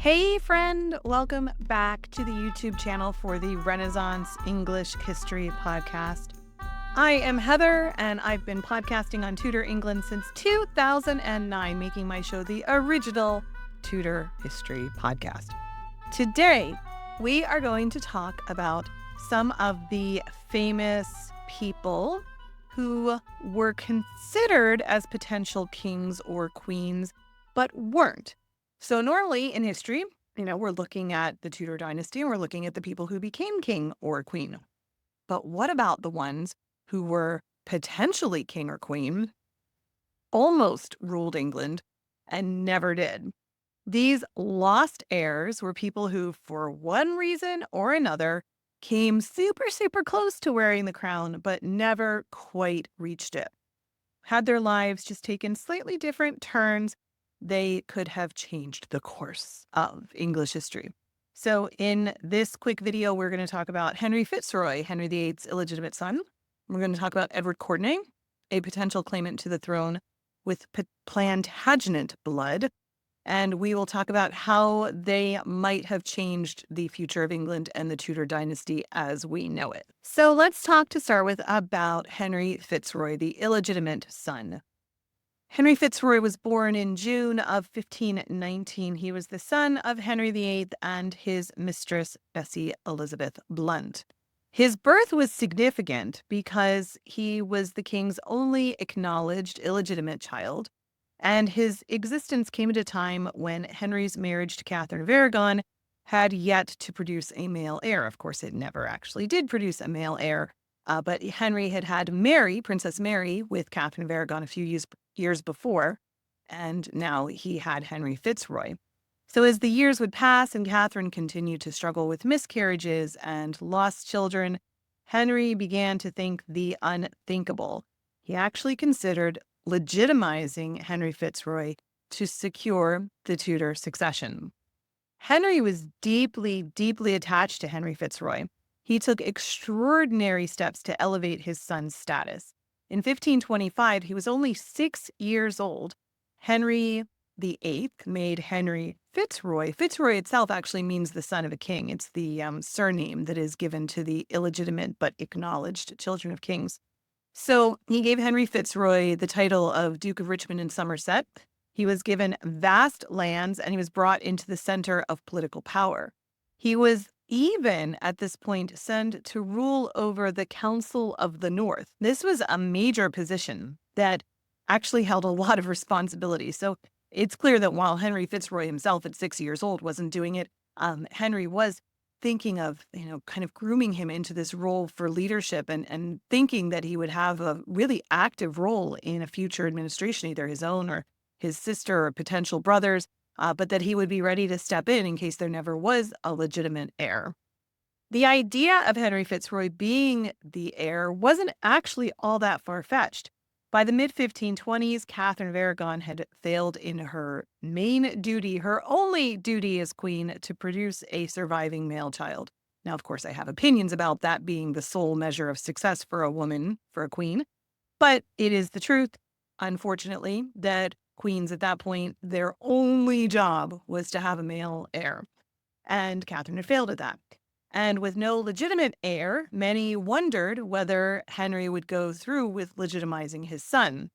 Hey friend, welcome back to the YouTube channel for the Renaissance English History Podcast. I am Heather and I've been podcasting on Tudor England since 2009, making my show the original Tudor History Podcast. Today, we are going to talk about some of the famous people who were considered as potential kings or queens, but weren't. So normally in history, we're looking at the Tudor dynasty and we're looking at the people who became king or queen. But what about the ones who were potentially king or queen, almost ruled England, and never did? These lost heirs were people who, for one reason or another, came super, super close to wearing the crown, but never quite reached it. Had their lives just taken slightly different turns, they could have changed the course of English history. So in this quick video, we're going to talk about Henry FitzRoy, Henry VIII's illegitimate son. We're going to talk about Edward Courtney, a potential claimant to the throne with Plantagenet blood. And we will talk about how they might have changed the future of England and the Tudor dynasty as we know it. So let's talk to start with about Henry FitzRoy, the illegitimate son. Henry FitzRoy was born in June of 1519. He was the son of Henry VIII and his mistress, Bessie Elizabeth Blunt. His birth was significant because he was the king's only acknowledged illegitimate child, and his existence came at a time when Henry's marriage to Catherine of Aragon had yet to produce a male heir. Of course, it never actually did produce a male heir, but Henry had Mary, Princess Mary, with Catherine of Aragon a few years before, and now he had Henry FitzRoy. So as the years would pass and Catherine continued to struggle with miscarriages and lost children, Henry began to think the unthinkable. He actually considered legitimizing Henry FitzRoy to secure the Tudor succession. Henry was deeply, deeply attached to Henry FitzRoy. He took extraordinary steps to elevate his son's status. In 1525, he was only 6 years old. Henry VIII made Henry FitzRoy. FitzRoy itself actually means the son of a king. It's the surname that is given to the illegitimate but acknowledged children of kings. So he gave Henry FitzRoy the title of Duke of Richmond and Somerset. He was given vast lands and he was brought into the center of political power. He was even at this point sent to rule over the Council of the North. This was a major position that actually held a lot of responsibility. So it's clear that while Henry FitzRoy himself at 6 years old wasn't doing it, Henry was thinking of, kind of grooming him into this role for leadership and thinking that he would have a really active role in a future administration, either his own or his sister or potential brothers, but that he would be ready to step in case there never was a legitimate heir. The idea of Henry FitzRoy being the heir wasn't actually all that far-fetched. By the mid-1520s, Catherine of Aragon had failed in her main duty, her only duty as queen, to produce a surviving male child. Now, of course, I have opinions about that being the sole measure of success for a woman, for a queen, but it is the truth, unfortunately, that queens at that point, their only job was to have a male heir. And Catherine had failed at that. And with no legitimate heir, many wondered whether Henry would go through with legitimizing his son.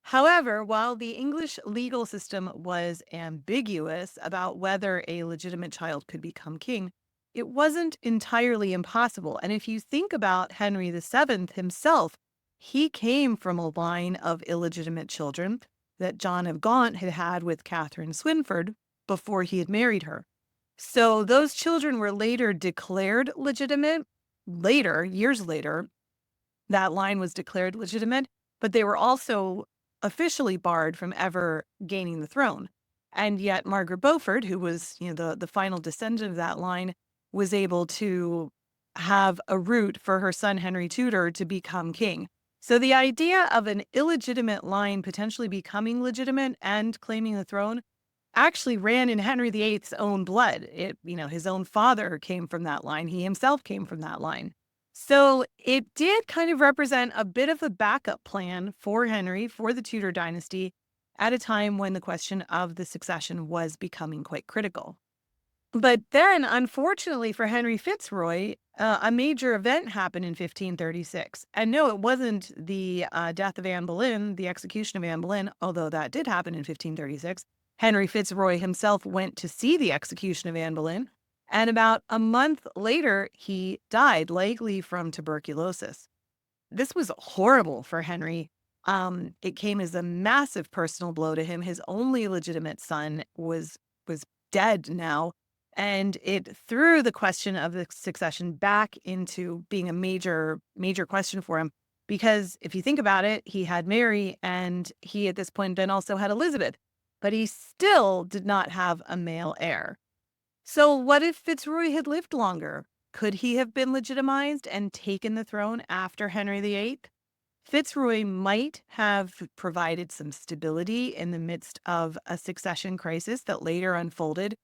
However, while the English legal system was ambiguous about whether a legitimate child could become king, it wasn't entirely impossible. And if you think about Henry VII himself, he came from a line of illegitimate children that John of Gaunt had had with Catherine Swynford before he had married her. So those children were later declared legitimate. Later, years later, that line was declared legitimate, but they were also officially barred from ever gaining the throne. And yet Margaret Beaufort, who was the final descendant of that line, was able to have a route for her son Henry Tudor to become king. So the idea of an illegitimate line potentially becoming legitimate and claiming the throne actually ran in Henry VIII's own blood. His own father came from that line. He himself came from that line. So it did kind of represent a bit of a backup plan for Henry, for the Tudor dynasty, at a time when the question of the succession was becoming quite critical. But then, unfortunately for Henry FitzRoy, a major event happened in 1536. And no, it wasn't the death of Anne Boleyn, the execution of Anne Boleyn, although that did happen in 1536. Henry FitzRoy himself went to see the execution of Anne Boleyn. And about a month later, he died, likely from tuberculosis. This was horrible for Henry. It came as a massive personal blow to him. His only legitimate son was dead now, and it threw the question of the succession back into being a major question for him. Because if you think about it, he had Mary, and he at this point then also had Elizabeth, but he still did not have a male heir. So what if Fitzroy had lived longer? Could he have been legitimized and taken the throne after Henry VIII? Fitzroy might have provided some stability in the midst of a succession crisis that later unfolded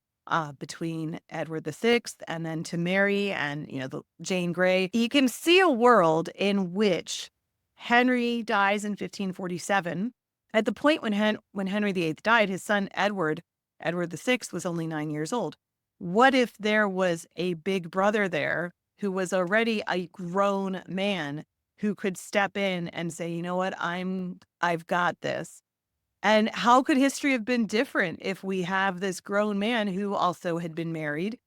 between Edward VI and then to Mary and, the Jane Grey. You can see a world in which Henry dies in 1547. At the point when Henry VIII died, his son Edward VI, was only 9 years old. What if there was a big brother there who was already a grown man who could step in and say, you know what, I've got this? And how could history have been different if we have this grown man who also had been married,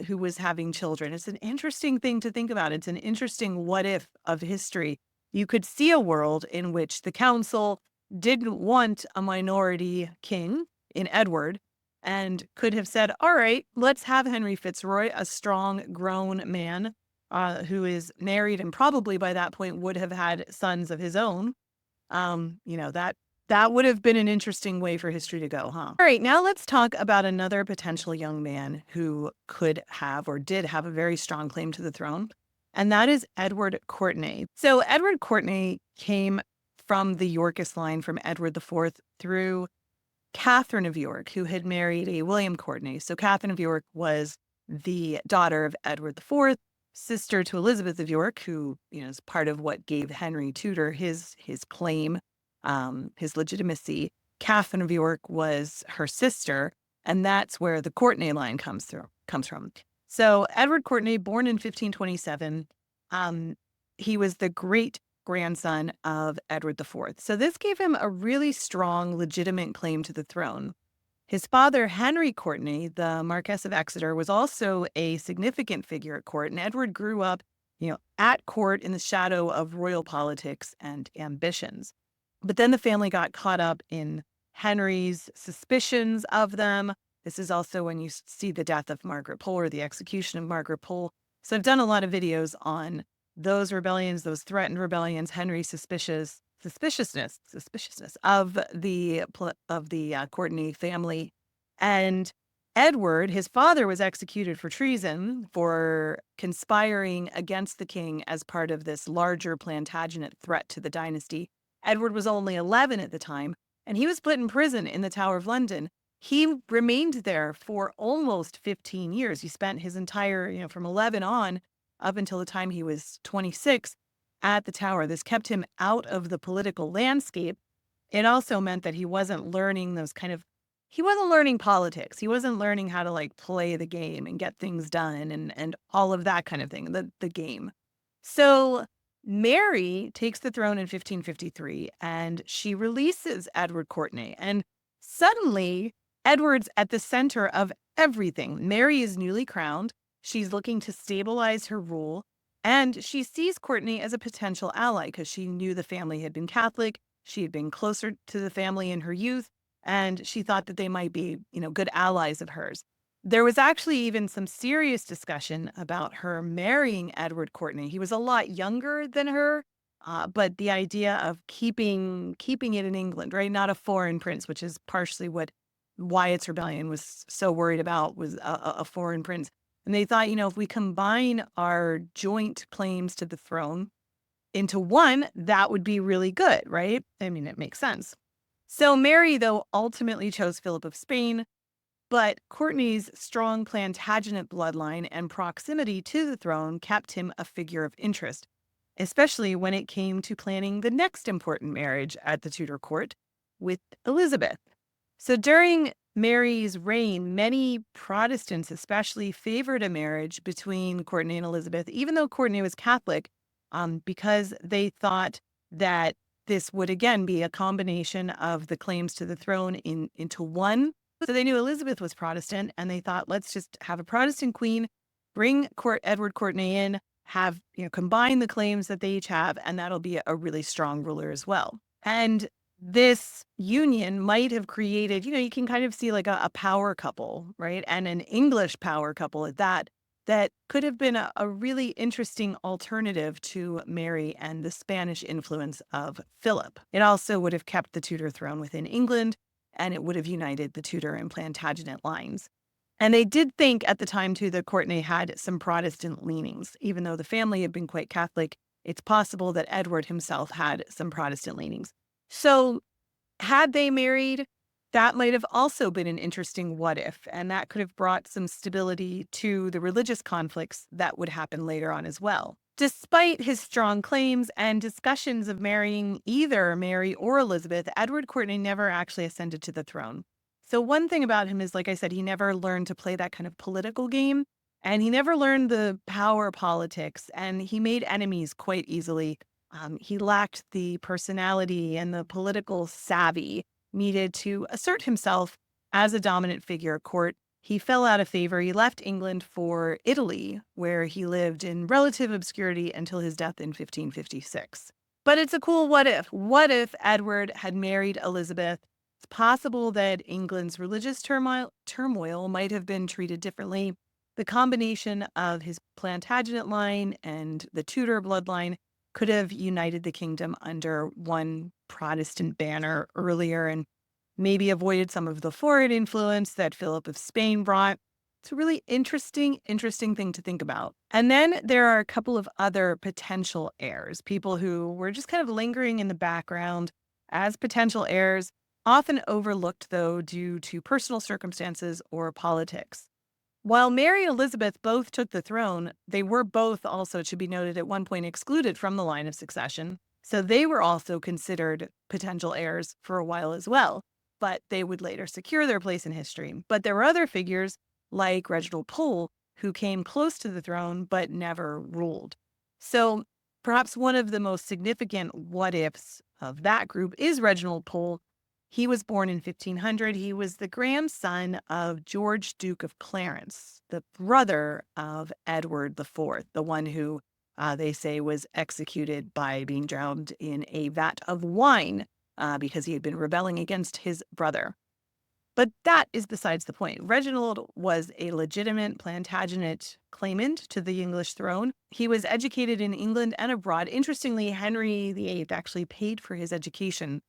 who was having children? It's an interesting thing to think about. It's an interesting what if of history. You could see a world in which the council didn't want a minority king in Edward, and could have said, all right, let's have Henry FitzRoy, a strong, grown man who is married and probably by that point would have had sons of his own. That would have been an interesting way for history to go, huh? All right, now let's talk about another potential young man who could have or did have a very strong claim to the throne, and that is Edward Courtney. So Edward Courtney came from the Yorkist line from Edward IV through Catherine of York, who had married a William Courtney. So Catherine of York was the daughter of Edward IV, sister to Elizabeth of York, who is part of what gave Henry Tudor his claim, his legitimacy. Catherine of York was her sister, and that's where the Courtenay line comes from. So Edward Courtney, born in 1527, he was the great grandson of Edward IV. So this gave him a really strong, legitimate claim to the throne. His father, Henry Courtney, the Marquess of Exeter, was also a significant figure at court, and Edward grew up, at court in the shadow of royal politics and ambitions. But then the family got caught up in Henry's suspicions of them. This is also when you see the death of Margaret Pole or the execution of Margaret Pole. So I've done a lot of videos on those rebellions, those threatened rebellions, Henry's suspiciousness of the Courtney family. And Edward, his father, was executed for treason for conspiring against the king as part of this larger Plantagenet threat to the dynasty. Edward was only 11 at the time, and he was put in prison in the Tower of London. He remained there for almost 15 years. He spent his entire, from 11 on up until the time he was 26 at the Tower. This kept him out of the political landscape. It also meant that he wasn't learning he wasn't learning politics. He wasn't learning how to play the game and get things done and all of that kind of thing, the game. So Mary takes the throne in 1553 and she releases Edward Courtney. And suddenly Edward's at the center of everything. Mary is newly crowned. She's looking to stabilize her rule, and she sees Courtney as a potential ally because she knew the family had been Catholic. She had been closer to the family in her youth, and she thought that they might be, good allies of hers. There was actually even some serious discussion about her marrying Edward Courtney. He was a lot younger than her, but the idea of keeping it in England, right? Not a foreign prince, which is partially what Wyatt's rebellion was so worried about, was a foreign prince. And they thought, if we combine our joint claims to the throne into one, that would be really good, right? I mean, it makes sense. So Mary, though, ultimately chose Philip of Spain, but Courtney's strong Plantagenet bloodline and proximity to the throne kept him a figure of interest, especially when it came to planning the next important marriage at the Tudor court with Elizabeth. So during Mary's reign, many Protestants especially favored a marriage between Courtney and Elizabeth, even though Courtney was Catholic, because they thought that this would again be a combination of the claims to the throne into one. So they knew Elizabeth was Protestant, and they thought, let's just have a Protestant queen, bring Edward Courtney in, have combine the claims that they each have, and that'll be a really strong ruler as well. And this union might have created, you can kind of see like a power couple, right? And an English power couple at that, that could have been a really interesting alternative to Mary and the Spanish influence of Philip. It also would have kept the Tudor throne within England, and it would have united the Tudor and Plantagenet lines. And they did think at the time, too, that Courtney had some Protestant leanings. Even though the family had been quite Catholic, it's possible that Edward himself had some Protestant leanings. So had they married, that might have also been an interesting what if, and that could have brought some stability to the religious conflicts that would happen later on as well. Despite his strong claims and discussions of marrying either Mary or Elizabeth, Edward Courtney never actually ascended to the throne. So one thing about him is, like I said, he never learned to play that kind of political game, and he never learned the power politics, and he made enemies quite easily. He lacked the personality and the political savvy needed to assert himself as a dominant figure at court. He fell out of favor. He left England for Italy, where he lived in relative obscurity until his death in 1556. But it's a cool what if. What if Edward had married Elizabeth? It's possible that England's religious turmoil might have been treated differently. The combination of his Plantagenet line and the Tudor bloodline could have united the kingdom under one Protestant banner earlier and maybe avoided some of the foreign influence that Philip of Spain brought. It's a really interesting thing to think about. And then there are a couple of other potential heirs, people who were just kind of lingering in the background as potential heirs, often overlooked, though, due to personal circumstances or politics. While Mary and Elizabeth both took the throne, they were both also, it should be noted, at one point excluded from the line of succession. So they were also considered potential heirs for a while as well, but they would later secure their place in history. But there were other figures like Reginald Pole who came close to the throne but never ruled. So perhaps one of the most significant what ifs of that group is Reginald Pole. He was born in 1500. He was the grandson of George, Duke of Clarence, the brother of Edward IV, the one who they say was executed by being drowned in a vat of wine because he had been rebelling against his brother. But that is besides the point. Reginald was a legitimate Plantagenet claimant to the English throne. He was educated in England and abroad. Interestingly, Henry VIII actually paid for his education.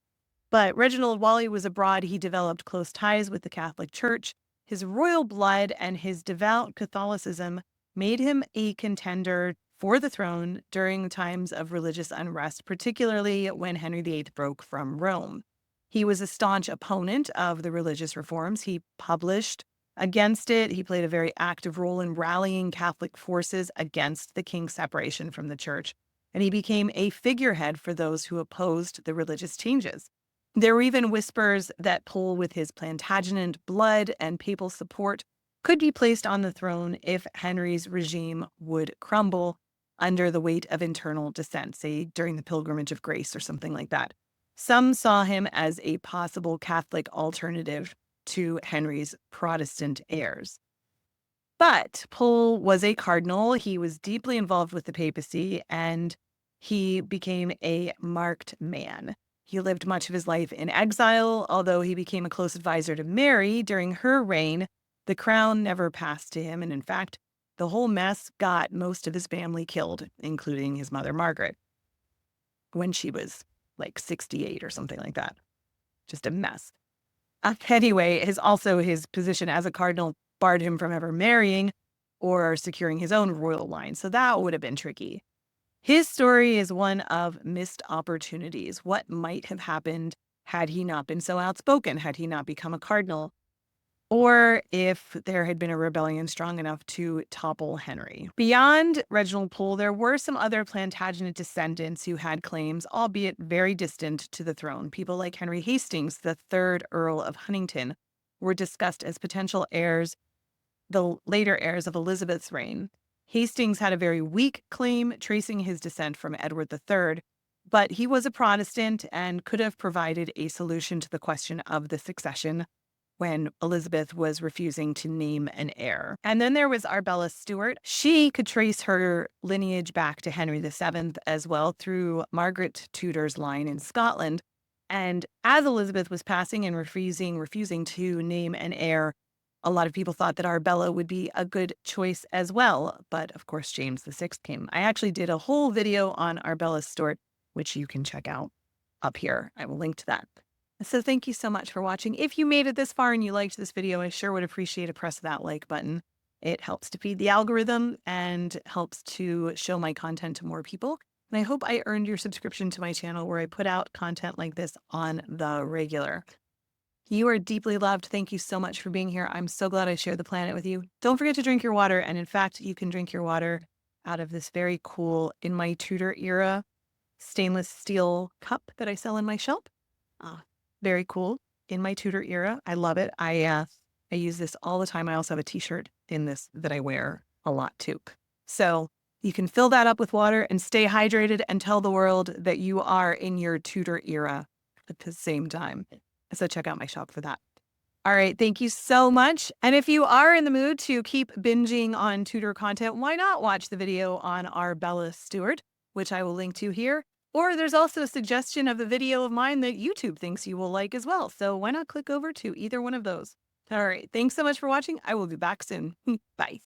But Reginald, while he was abroad, he developed close ties with the Catholic Church. His royal blood and his devout Catholicism made him a contender for the throne during times of religious unrest, particularly when Henry VIII broke from Rome. He was a staunch opponent of the religious reforms. He published against it. He played a very active role in rallying Catholic forces against the king's separation from the church, and he became a figurehead for those who opposed the religious changes. There were even whispers that Pole, with his Plantagenet blood and papal support, could be placed on the throne if Henry's regime would crumble under the weight of internal dissent, say during the Pilgrimage of Grace or something like that. Some saw him as a possible Catholic alternative to Henry's Protestant heirs. But Pole was a cardinal. He was deeply involved with the papacy, and he became a marked man. He lived much of his life in exile. Although he became a close advisor to Mary during her reign, the crown never passed to him. And in fact, the whole mess got most of his family killed, including his mother, Margaret, when she was like 68 or something like that. Just a mess. Anyway, his position as a cardinal barred him from ever marrying or securing his own royal line. So that would have been tricky. His story is one of missed opportunities. What might have happened had he not been so outspoken, had he not become a cardinal, or if there had been a rebellion strong enough to topple Henry. Beyond Reginald Pole, there were some other Plantagenet descendants who had claims, albeit very distant, to the throne. People like Henry Hastings, the third Earl of Huntingdon, were discussed as potential heirs, the later heirs of Elizabeth's reign. Hastings had a very weak claim, tracing his descent from Edward III, but he was a Protestant and could have provided a solution to the question of the succession when Elizabeth was refusing to name an heir. And then there was Arbella Stewart. She could trace her lineage back to Henry VII as well through Margaret Tudor's line in Scotland. And as Elizabeth was passing and refusing to name an heir, a lot of people thought that Arbella would be a good choice as well. But of course, James VI came. I actually did a whole video on Arbella Stewart, which you can check out up here. I will link to that. So thank you so much for watching. If you made it this far and you liked this video, I sure would appreciate a press of that like button. It helps to feed the algorithm and helps to show my content to more people. And I hope I earned your subscription to my channel where I put out content like this on the regular. You are deeply loved. Thank you so much for being here. I'm so glad I shared the planet with you. Don't forget to drink your water. And in fact, you can drink your water out of this very cool, in my Tudor era, stainless steel cup that I sell in my shop. Very cool. In my Tudor era. I love it. I use this all the time. I also have a t-shirt in this that I wear a lot too. So you can fill that up with water and stay hydrated and tell the world that you are in your Tudor era at the same time. So check out my shop for that. All right. Thank you so much. And if you are in the mood to keep binging on Tudor content, why not watch the video on Arbella Stewart, which I will link to here. Or there's also a suggestion of the video of mine that YouTube thinks you will like as well. So why not click over to either one of those? All right. Thanks so much for watching. I will be back soon. Bye.